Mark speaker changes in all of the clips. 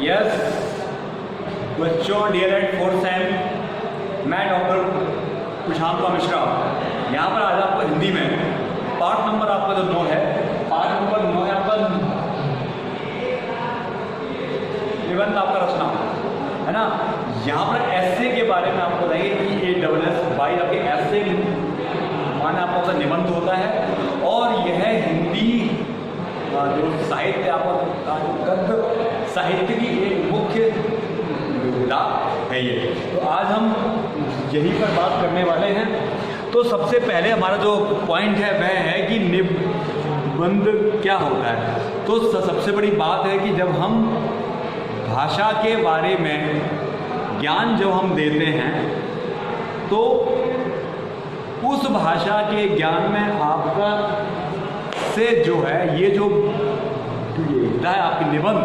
Speaker 1: Yes बच्चों, dear eight 4th same, मैं doctor Prashant Mishra यहाँ पर आज आपको हिंदी में पार्ट नंबर आपका जो 9 है, पार्ट नंबर 9 है आपका निबंध आपका रचना है ना। यहाँ पर एसे के बारे में आपको बताइए कि EASS बाई आपके एसे माने आपका उसका निबंध होता है और यह हिंदी जो साहित्य आपका गद्य साहित्य की एक मुख्य विधा है ये। तो आज हम यहीं पर बात करने वाले हैं। तो सबसे पहले हमारा जो पॉइंट है वह है कि निबंध क्या होता है। तो सबसे बड़ी बात है कि जब हम भाषा के बारे में ज्ञान जब हम देते हैं तो उस भाषा के ज्ञान में आपका से जो है ये जो विधा है आपकी निबंध,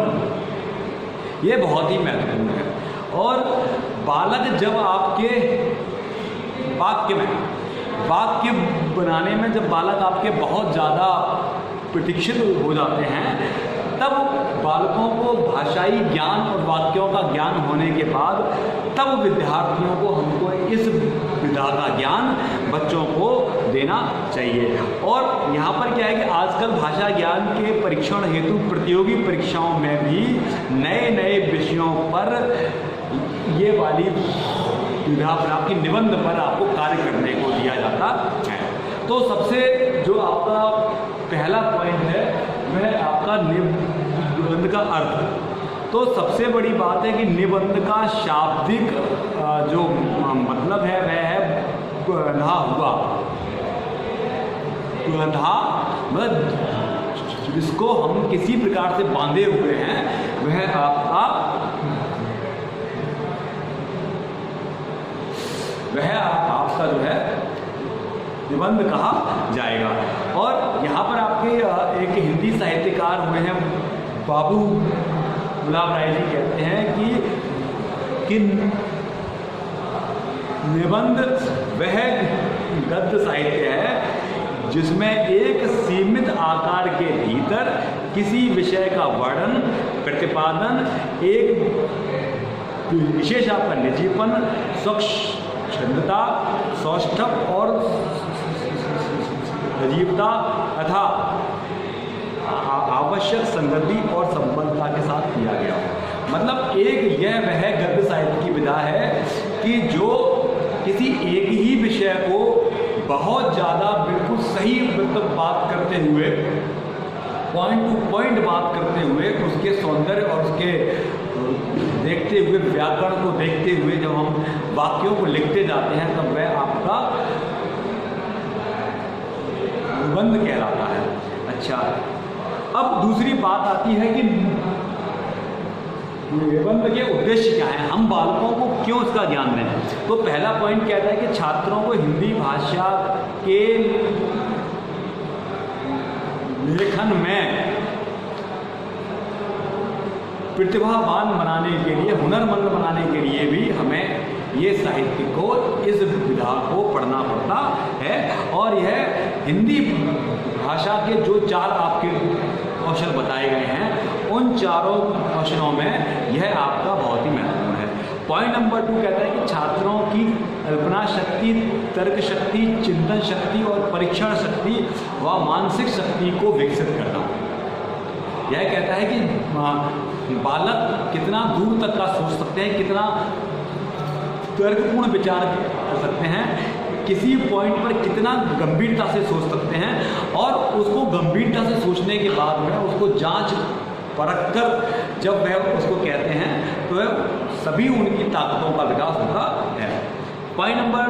Speaker 1: ये बहुत ही महत्वपूर्ण है। और बालक जब आपके वाक्य बनाने में जब बालक आपके बहुत ज़्यादा प्रशिक्षित हो जाते हैं तब बालकों को भाषाई ज्ञान और वाक्यों का ज्ञान होने के बाद तब विद्यार्थियों को हमको इस विधा का ज्ञान बच्चों को देना चाहिए। और यहाँ पर क्या है कि आजकल भाषा ज्ञान के परीक्षण हेतु प्रतियोगी परीक्षाओं में भी नए नए विषयों पर ये वाली विधा पर आपकी निबंध पर आपको कार्य करने को दिया जाता है। तो सबसे जो आपका पहला पॉइंट है वह आपका निबंध का अर्थ। तो सबसे बड़ी बात है कि निबंध का शाब्दिक जो मतलब है वह है बंधा हुआ, मतलब जिसको हम किसी प्रकार से बांधे हुए हैं वह आपका जो है निबंध कहा जाएगा। और यहाँ पर आपके एक हिंदी साहित्यकार हुए हैं बाबू गुलाब राय जी, कहते हैं कि निबंध वह गद्य साहित्य है जिसमें एक सीमित आकार के भीतर किसी विषय का वर्णन प्रतिपादन एक विशेष आपका निजीपन स्वच्छंदता सौष्ठव और सजीवता तथा आवश्यक संगति और संबद्धता के साथ किया गया। मतलब एक यह वह गद्य साहित्य की विधा है कि जो किसी एक ही विषय को बहुत ज़्यादा बिल्कुल सही बात करते हुए पॉइंट टू पॉइंट बात करते हुए उसके सौंदर्य और उसके देखते हुए व्याकरण को देखते हुए जब हम वाक्यों को लिखते जाते हैं तब वह आपका निबंध कहलाता है। अच्छा, अब दूसरी बात आती है कि निबंध के उद्देश्य क्या है, हम बालकों को क्यों इसका ज्ञान दें। तो पहला पॉइंट कहता है कि छात्रों को हिंदी भाषा के लेखन में प्रतिभावान बनाने के लिए, हुनरमंद बनाने के लिए भी हमें ये साहित्य को, इस विधा को पढ़ना पड़ता है। और यह हिंदी भाषा के जो 4 आपके कौशल बताए गए हैं उन चारों कौशलों में यह आपका बहुत ही महत्वपूर्ण है। पॉइंट नंबर 2 कहता है कि छात्रों की कल्पना शक्ति, तर्क शक्ति, चिंतन शक्ति और परीक्षण शक्ति व मानसिक शक्ति को विकसित करना। यह कहता है कि बालक कितना दूर तक का सोच सकते हैं, कितना तर्कपूर्ण विचार कर सकते हैं, किसी पॉइंट पर कितना गंभीरता से सोच सकते हैं और उसको गंभीरता से सोचने के बाद में उसको जांच परख कर जब वह उसको कहते हैं तो वह सभी उनकी ताकतों का विकास होता है। पॉइंट नंबर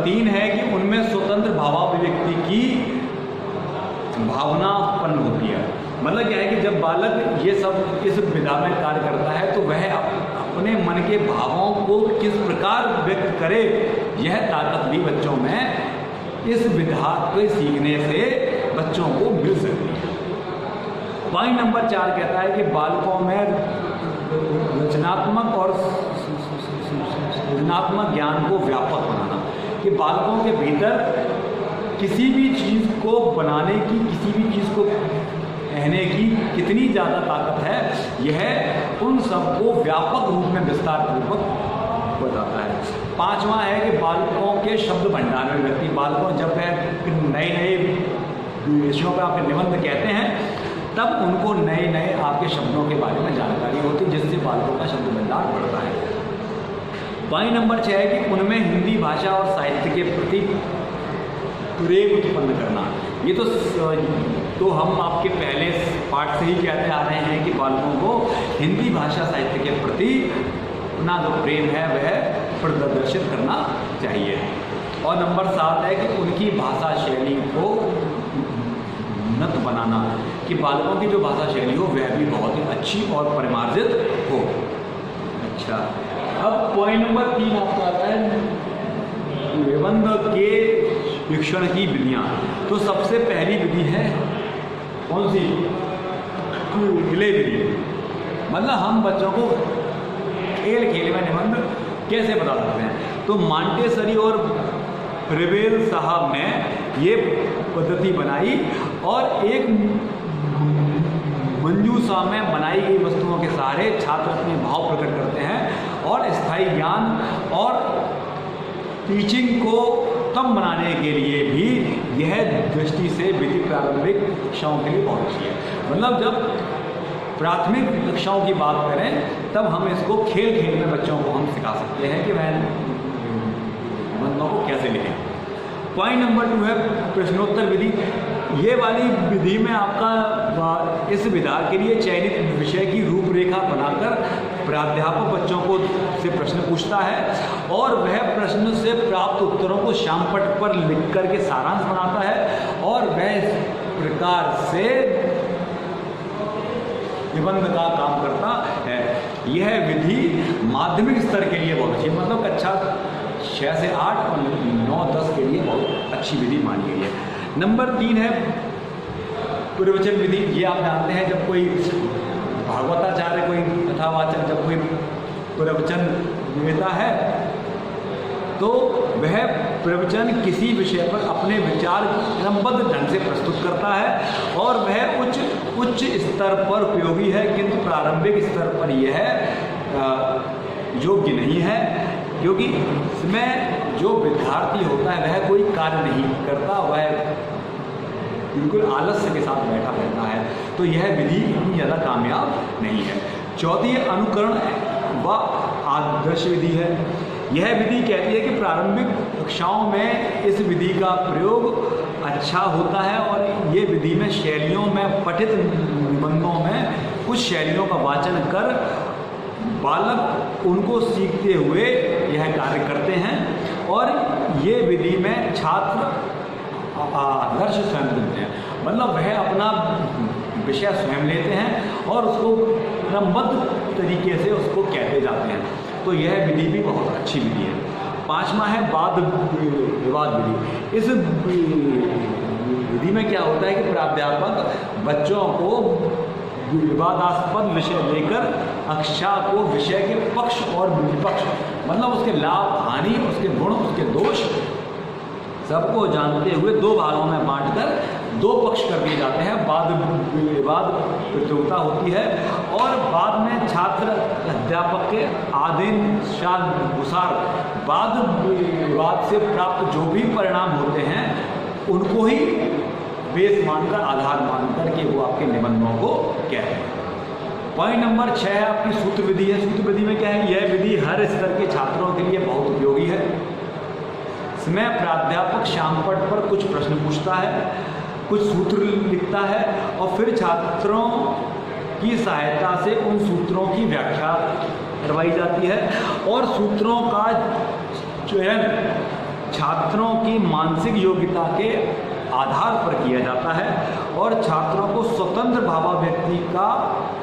Speaker 1: 3 है कि उनमें स्वतंत्र भावाभिव्यक्ति की भावना उत्पन्न होती है। मतलब क्या है कि जब बालक ये सब इस विधा में कार्य करता है तो वह अपने मन के भावों को किस प्रकार व्यक्त करे, यह ताकत भी बच्चों में इस विधा को सीखने से बच्चों को मिल सकती है। पॉइंट नंबर 4 कहता है कि बालकों में रचनात्मक और सृजनात्मक ज्ञान को व्यापक बनाना, कि बालकों के भीतर किसी भी चीज़ को बनाने की, किसी भी चीज़ को कहने की कितनी ज़्यादा ताकत है, यह उन सबको व्यापक रूप में विस्तार पूर्वक बताता है। पांचवा है कि बालकों के शब्द भंडार में व्यक्ति, बालकों जब नए नए विषयों पर आपके निबंध कहते हैं तब उनको नए नए आपके शब्दों के बारे में जानकारी होती है, जिससे बालकों का शब्द भंडार बढ़ता है। पॉइंट नंबर 6 है कि उनमें हिंदी भाषा और साहित्य के प्रति प्रेम उत्पन्न करना। ये तो हम आपके पहले पाठ से ही कहते आ रहे हैं कि बालकों को हिंदी भाषा साहित्य के प्रति अपना जो प्रेम है वह प्रदर्शित करना चाहिए। और नंबर 7 है कि उनकी भाषा शैली को उन्नत बनाना, कि बालकों की जो भाषा शैली हो वह भी बहुत ही अच्छी और परिमार्जित हो। अच्छा, अब पॉइंट नंबर 3 आपका आता है निबंध के शिक्षण की विधियाँ। तो सबसे पहली विधि है कौन सी? प्ले विधि। मतलब हम बच्चों को खेल खेल में निबंध कैसे बता सकते हैं। तो मांटेसरी और रिवेल साहब ने ये पद्धति बनाई और एक मंजूषा में बनाई गई वस्तुओं के सहारे छात्र अपने भाव प्रकट करते हैं और स्थायी ज्ञान और टीचिंग को कम बनाने के लिए भी यह दृष्टि से विधि प्रारंभिक कक्षाओं के लिए बहुत अच्छी है। मतलब जब प्राथमिक कक्षाओं की बात करें तब हम इसको खेल खेल में बच्चों को हम सिखा सकते हैं कि वह निबंधों को कैसे लिखें। पॉइंट नंबर 2 है प्रश्नोत्तर विधि। ये वाली विधि में आपका इस विधा के लिए चयनित विषय की रूपरेखा बनाकर प्राध्यापक बच्चों को से प्रश्न पूछता है और वह प्रश्न से प्राप्त उत्तरों को श्यामपट्ट पर लिख करके सारांश बनाता है और वह इस प्रकार से निबंध का काम करता है। यह विधि माध्यमिक स्तर के लिए बहुत अच्छी, मतलब कक्षा 6 से 8 और 9-10 के लिए बहुत अच्छी विधि मानी गई है। नंबर 3 है प्रवचन विधि। ये आप जानते हैं जब कोई भागवताचार्य, कोई कथावाचक जब कोई प्रवचन देता है तो वह प्रवचन किसी विषय पर अपने विचार क्रमबद्ध ढंग से प्रस्तुत करता है और वह उच्च स्तर पर उपयोगी है, किंतु प्रारंभिक स्तर पर यह योग्य नहीं है, क्योंकि इसमें जो विद्यार्थी होता है वह कोई कार्य नहीं करता, वह बिल्कुल आलस्य के साथ बैठा रहता है, तो यह विधि इतनी ज़्यादा कामयाब नहीं है। चौथी अनुकरण व आदर्श विधि है। यह विधि कहती है कि प्रारंभिक कक्षाओं में इस विधि का प्रयोग अच्छा होता है और ये विधि में शैलियों में पठित निबंधों में कुछ शैलियों का वाचन कर बालक उनको सीखते हुए यह कार्य करते हैं और ये विधि में छात्र आदर्श स्वयं चुनते हैं, मतलब वह अपना विषय स्वयं लेते हैं और उसको क्रमबद्ध तरीके से उसको कहते जाते हैं, तो यह विधि भी बहुत अच्छी विधि है। 5वां है वाद विवाद विधि। इस विधि में क्या होता है कि प्राध्यापक बच्चों को विवादास्पद विषय लेकर कक्षा को विषय के पक्ष और विपक्ष, मतलब उसके लाभ हानि, उसके गुण, उसके दोष सबको जानते हुए 2 भागों में बांटकर 2 पक्ष कर दिए जाते हैं। वाद विवाद प्रतियोगिता होती है और बाद में छात्र अध्यापक के आदेशानुसार वाद विवाद से प्राप्त जो भी परिणाम होते हैं उनको ही बेस मानकर, आधार मानकर के वो आपके निबंधों को कहते हैं। पॉइंट नंबर 6 है आपकी सूत्र विधि है। सूत्र विधि में क्या है? यह विधि हर स्तर के छात्रों के लिए बहुत उपयोगी है। इसमें प्राध्यापक श्यामपट्ट पर कुछ प्रश्न पूछता है, कुछ सूत्र लिखता है और फिर छात्रों की सहायता से उन सूत्रों की व्याख्या करवाई जाती है और सूत्रों का चयन छात्रों की मानसिक योग्यता के आधार पर किया जाता है और छात्रों को स्वतंत्र भावाभिव्यक्ति का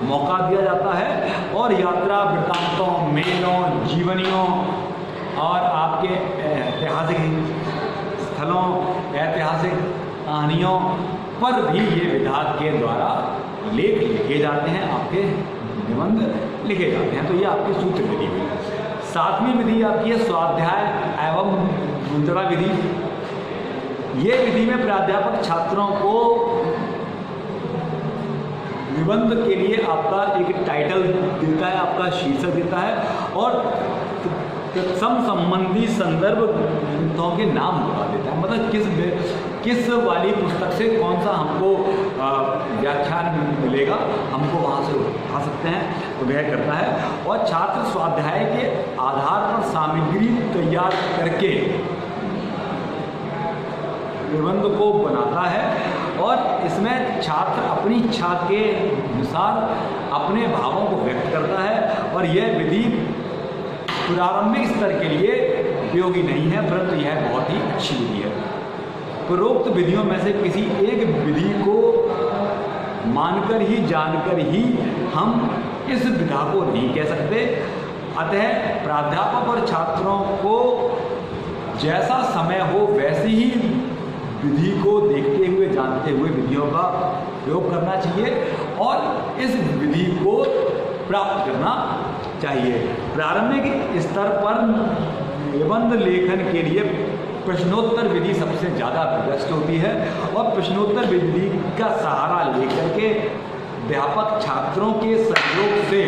Speaker 1: मौका दिया जाता है और यात्रा वृत्तांतों, मेलों, जीवनियों और आपके ऐतिहासिक स्थलों, ऐतिहासिक कहानियों पर भी ये विधान के द्वारा लेख लिखे जाते हैं, आपके निबंध लिखे जाते हैं। तो ये आपकी सूत्र विधि हुई। 7वीं विधि आपकी है स्वाध्याय एवं मुद्रा विधि। ये विधि में प्राध्यापक छात्रों को निबंध के लिए आपका एक टाइटल देता है, आपका शीर्षक देता है और तत्सम संबंधी संदर्भ ग्रंथों के नाम बता देता है। मतलब किस वाली पुस्तक से कौन सा हमको व्याख्यान मिलेगा, हमको वहाँ से उठा सकते हैं, तो वह करता है। और छात्र स्वाध्याय के आधार पर सामग्री तैयार करके निबंध को बनाता है और इसमें छात्र अपनी इच्छा के अनुसार अपने भावों को व्यक्त करता है। और यह विधि प्रारंभिक स्तर के लिए उपयोगी नहीं है, परंतु यह बहुत ही अच्छी विधि है। उपरोक्त विधियों में से किसी एक विधि को मानकर ही जानकर ही हम इस विधा को नहीं कह सकते। अतः प्राध्यापक और छात्रों को जैसा समय हो वैसी ही विधि को देखते हुए जानते हुए विधियों का प्रयोग करना चाहिए और इस विधि को प्राप्त करना चाहिए। प्रारंभिक स्तर पर निबंध लेखन के लिए प्रश्नोत्तर विधि सबसे ज़्यादा प्रशस्त होती है और प्रश्नोत्तर विधि का सहारा लेकर के अध्यापक छात्रों के सहयोग से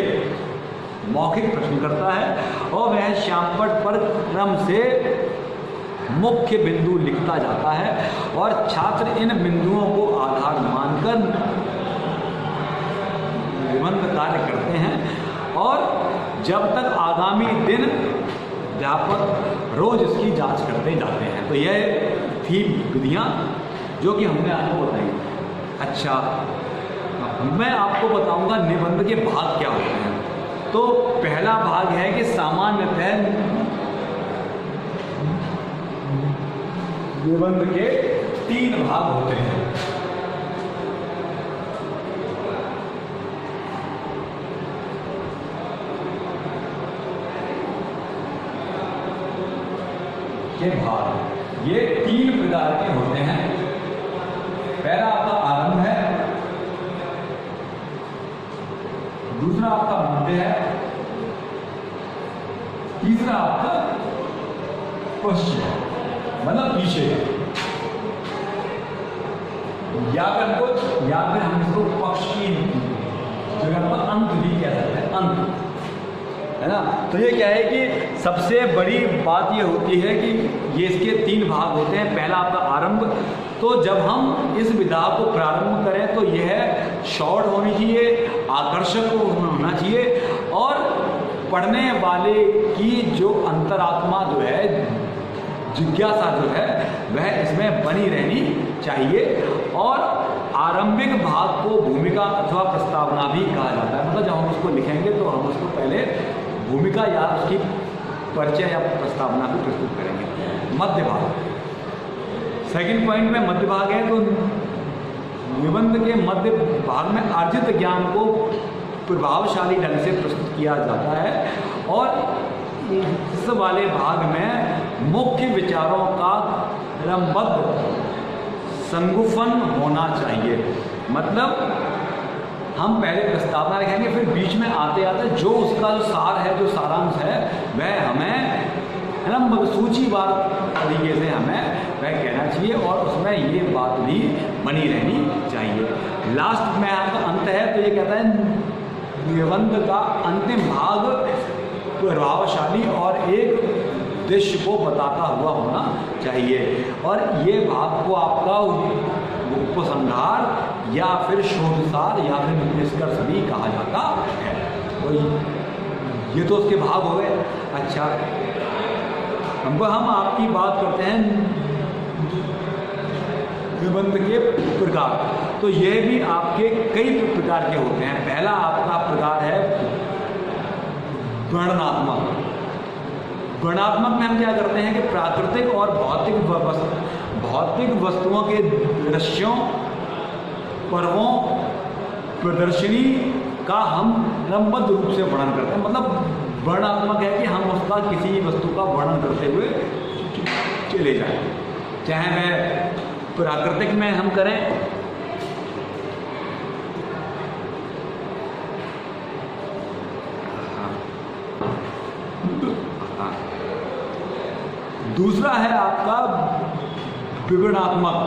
Speaker 1: मौखिक प्रश्न करता है और वह श्यामपट्ट पर क्रम से मुख्य बिंदु लिखता जाता है और छात्र इन बिंदुओं को आधार मानकर निबंध कार्य करते हैं और जब तक आगामी दिन अध्यापक रोज इसकी जांच करते जाते हैं। तो यह थी विधियाँ जो कि हमने आपको बताई। अच्छा, मैं आपको बताऊंगा निबंध के भाग क्या होते हैं। तो पहला भाग है कि सामान्यतः निबंध के 3 भाग होते हैं। के भाग ये 3 प्रकार के होते हैं। पहला आपका आरंभ है, दूसरा आपका मध्य है, तीसरा आपका पश्चिम है, मतलब पीछे। या फिर हम इसको पक्ष की जगह पर अंत भी कह सकते हैं, अंत, है ना। तो ये क्या है कि सबसे बड़ी बात ये होती है कि ये इसके 3 भाग होते हैं। पहला आपका आरंभ। तो जब हम इस विधा को प्रारंभ करें तो यह शॉर्ट होनी चाहिए, आकर्षक होना चाहिए और पढ़ने वाले की जो अंतरात्मा जो है, जिज्ञासा जो है, वह इसमें बनी रहनी चाहिए। और आरंभिक भाग को भूमिका अथवा प्रस्तावना भी कहा जाता है। मतलब जब हम उसको लिखेंगे तो हम उसको पहले भूमिका या उसकी परिचय या प्रस्तावना को प्रस्तुत करेंगे। मध्य भाग, सेकंड पॉइंट में मध्य भाग है। तो निबंध के मध्य भाग में अर्जित ज्ञान को प्रभावशाली ढंग से प्रस्तुत किया जाता है और इस वाले भाग में मुख्य विचारों का क्रमबद्ध संगुफन होना चाहिए। मतलब हम पहले प्रस्तावना लिखेंगे, फिर बीच में आते आते जो उसका जो सार है, जो सारांश है, वह हमें सूचीवार तरीके से हमें वह कहना चाहिए और उसमें ये बात भी बनी रहनी चाहिए। लास्ट में आपका अंत है। तो ये कहता है निबंध का अंतिम भाग प्रभावशाली और एक दृश्य को बताता हुआ होना चाहिए और ये भाग को आपका उपसंहार या फिर शोधसार या फिर निष्कर्ष भी कहा जाता है। तो ये तो उसके भाग हो गए। अच्छा, हम आपकी बात करते हैं निबंध के प्रकार। तो ये भी आपके कई प्रकार के होते हैं। पहला आपका प्रकार है वर्णनात्मक। वर्णनात्मक में हम क्या करते हैं कि प्राकृतिक और भौतिक वस्तुओं के दृश्यों, पर्वों, प्रदर्शनी का हम क्रमबद्ध रूप से वर्णन करते हैं। मतलब वर्णनात्मक है कि हम उसका किसी वस्तु का वर्णन करते हुए चले जाएं, चाहे वह प्राकृतिक में हम करें, दूसरा है आपका विवरणात्मक।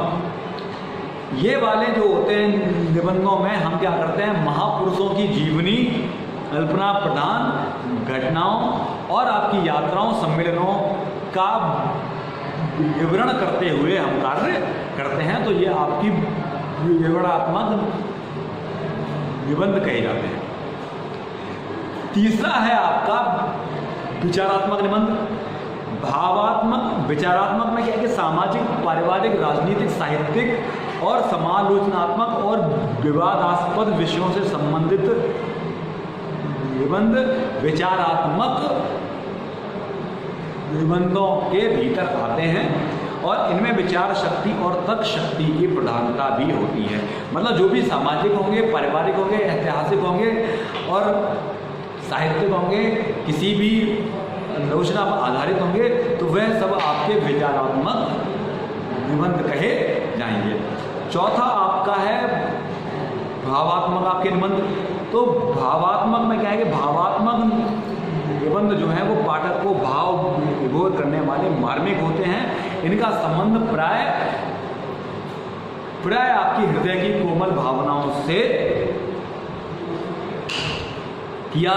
Speaker 1: ये वाले जो होते हैं निबंधों में हम क्या करते हैं, महापुरुषों की जीवनी, कल्पना प्रधान घटनाओं और आपकी यात्राओं सम्मेलनों का विवरण करते हुए हम कार्य करते हैं। तो ये आपकी विवरणात्मक निबंध कहे जाते हैं। तीसरा है आपका विचारात्मक निबंध। भावात्मक विचारात्मक में क्या है कि सामाजिक, पारिवारिक, राजनीतिक, साहित्यिक और समालोचनात्मक और विवादास्पद विषयों से संबंधित निबंध विचारात्मक निबंधों के भीतर आते हैं और इनमें विचार शक्ति और तर्क शक्ति की प्रधानता भी होती है। मतलब जो भी सामाजिक होंगे, पारिवारिक होंगे, ऐतिहासिक होंगे और साहित्यिक होंगे, किसी भी आलोचना पर आधारित होंगे, तो वह सब आपके विचारात्मक निबंध कहे जाएंगे। चौथा आपका है भावात्मक आपके निबंध। तो भावात्मक में क्या है कि भावात्मक निबंध जो है वो पाठक को भाव विभोर करने वाले मार्मिक होते हैं। इनका संबंध प्राय आपकी हृदय की कोमल भावनाओं से किया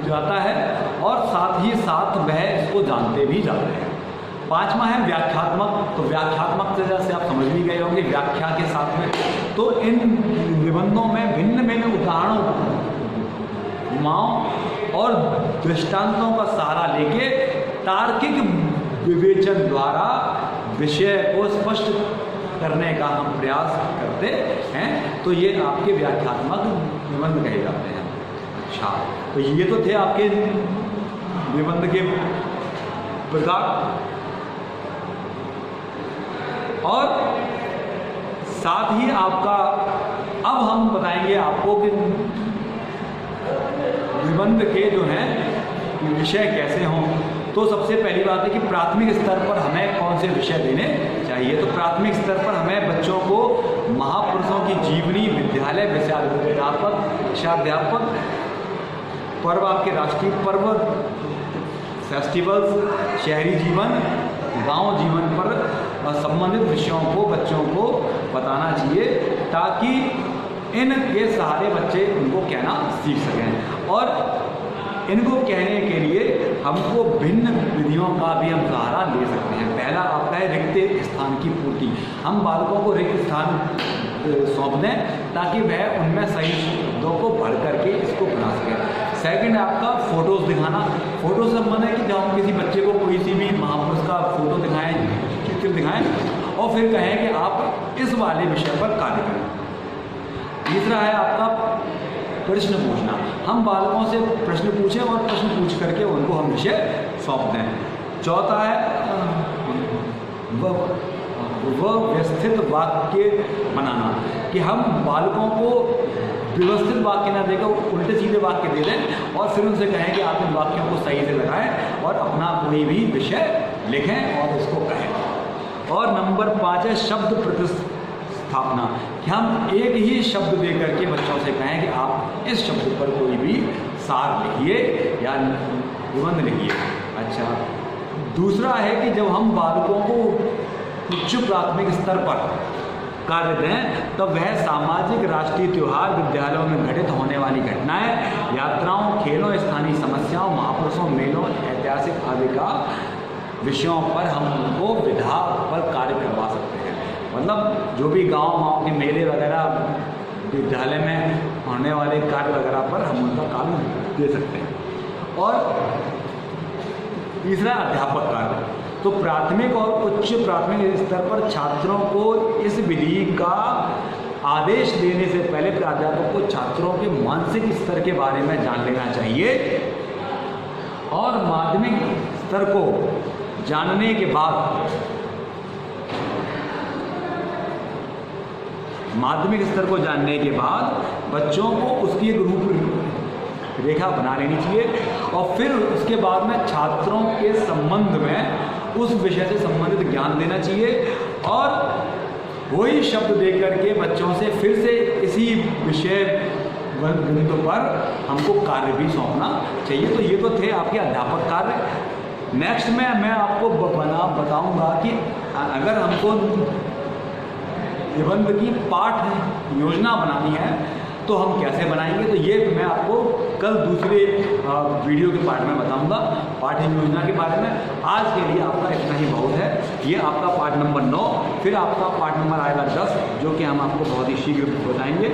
Speaker 1: जाता है और साथ ही साथ वह इसको जानते भी जाते हैं। पांचवा है व्याख्यात्मक। तो व्याख्यात्मक से जैसे आप समझ भी गए होंगे व्याख्या के साथ में। तो इन निबंधों में भिन्न भिन्न उदाहरणों और दृष्टांतों का सहारा लेके तार्किक विवेचन द्वारा विषय को स्पष्ट करने का हम प्रयास करते हैं। तो ये आपके व्याख्यात्मक निबंध कहे जाते हैं। अच्छा, तो ये तो थे आपके निबंध के प्रकार। और साथ ही आपका अब हम बताएंगे आपको कि निबंध के जो हैं विषय कैसे हों। तो सबसे पहली बात है कि प्राथमिक स्तर पर हमें कौन से विषय देने चाहिए। तो प्राथमिक स्तर पर हमें बच्चों को महापुरुषों की जीवनी, विद्यालय विषयाध्यापक, पर्व, आपके राष्ट्रीय पर्व, फेस्टिवल्स, शहरी जीवन, गांव जीवन पर संबंधित विषयों को बच्चों को बताना चाहिए ताकि इनके सहारे बच्चे उनको कहना सीख सकें। और इनको कहने के लिए हमको भिन्न विधियों का भी हम सहारा ले सकते हैं। पहला आपका है रिक्त स्थान की पूर्ति। हम बालकों को रिक्त स्थान सौंप दें ताकि वह उनमें सही शब्दों को भर करके इसको बना सकें। सेकंड आपका फोटोज दिखाना। फोटो से संबंध है कि जब हम किसी बच्चे को कोई सी भी महापुरुष का फोटो दिखाएं, चित्र दिखाएं और फिर कहें कि आप इस वाले विषय पर कार्य करें। तीसरा है आपका प्रश्न पूछना। हम बालकों से प्रश्न पूछें और प्रश्न पूछ करके उनको हम विषय सौंप दें। चौथा है व्यवस्थित वाक्य बनाना, कि हम बालकों को व्यवस्थित वाक्य ना देकर उल्टे सीधे वाक्य दे दें और फिर उनसे कहें कि आप इन वाक्यों को सही से लगाएं और अपना कोई भी विषय लिखें और उसको कहें। और नंबर 5 है शब्द प्रतिस्थापना, कि हम एक ही शब्द दे करके बच्चों से कहें कि आप इस शब्द पर कोई भी सार लिखिए या निबंध लिखिए। अच्छा, दूसरा है कि जब हम बालकों को उच्च प्राथमिक स्तर पर कार्य दें तब वह सामाजिक, राष्ट्रीय त्योहार, विद्यालयों में घटित होने वाली घटनाएं, यात्राओं, खेलों, स्थानीय समस्याओं, महापुरुषों, मेलों, ऐतिहासिक आदि का विषयों पर हम उनको विधा पर कार्य करवा सकते हैं। मतलब जो भी गाँव के मेले वगैरह, विद्यालय में होने वाले कार्य वगैरह पर हम उनका कार्य दे सकते हैं। और तीसरा अध्यापक कार्य। तो प्राथमिक और उच्च प्राथमिक स्तर पर छात्रों को इस विधि का आदेश देने से पहले प्राध्यापक को छात्रों के मानसिक स्तर के बारे में जान लेना चाहिए और माध्यमिक स्तर को जानने के बाद बच्चों को उसकी एक रूपरेखा बना लेनी चाहिए और फिर उसके बाद में छात्रों के संबंध में उस विषय से संबंधित ज्ञान देना चाहिए और वही शब्द दे करके बच्चों से फिर से इसी विषय बिंदु पर हमको कार्य भी सौंपना चाहिए। तो ये तो थे आपके अध्यापक कार्य। नेक्स्ट में मैं आपको बताऊंगा कि अगर हमको निबंध की पाठ योजना बनानी है तो हम कैसे बनाएंगे, तो ये मैं आपको कल दूसरे वीडियो के पार्ट में बताऊंगा पाठ्य योजना के बारे में। आज के लिए आपका इतना ही बहुत है। ये आपका पार्ट नंबर 9, फिर आपका पार्ट नंबर आएगा 10, जो कि हम आपको बहुत ही शीघ्र बताएंगे।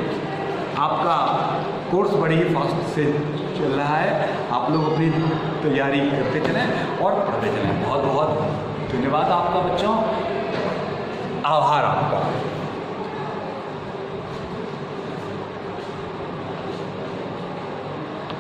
Speaker 1: आपका कोर्स बड़े ही फास्ट से चल रहा है, आप लोग अपनी तैयारी करते चलें और पढ़ते चलें। बहुत बहुत धन्यवाद आपका बच्चों।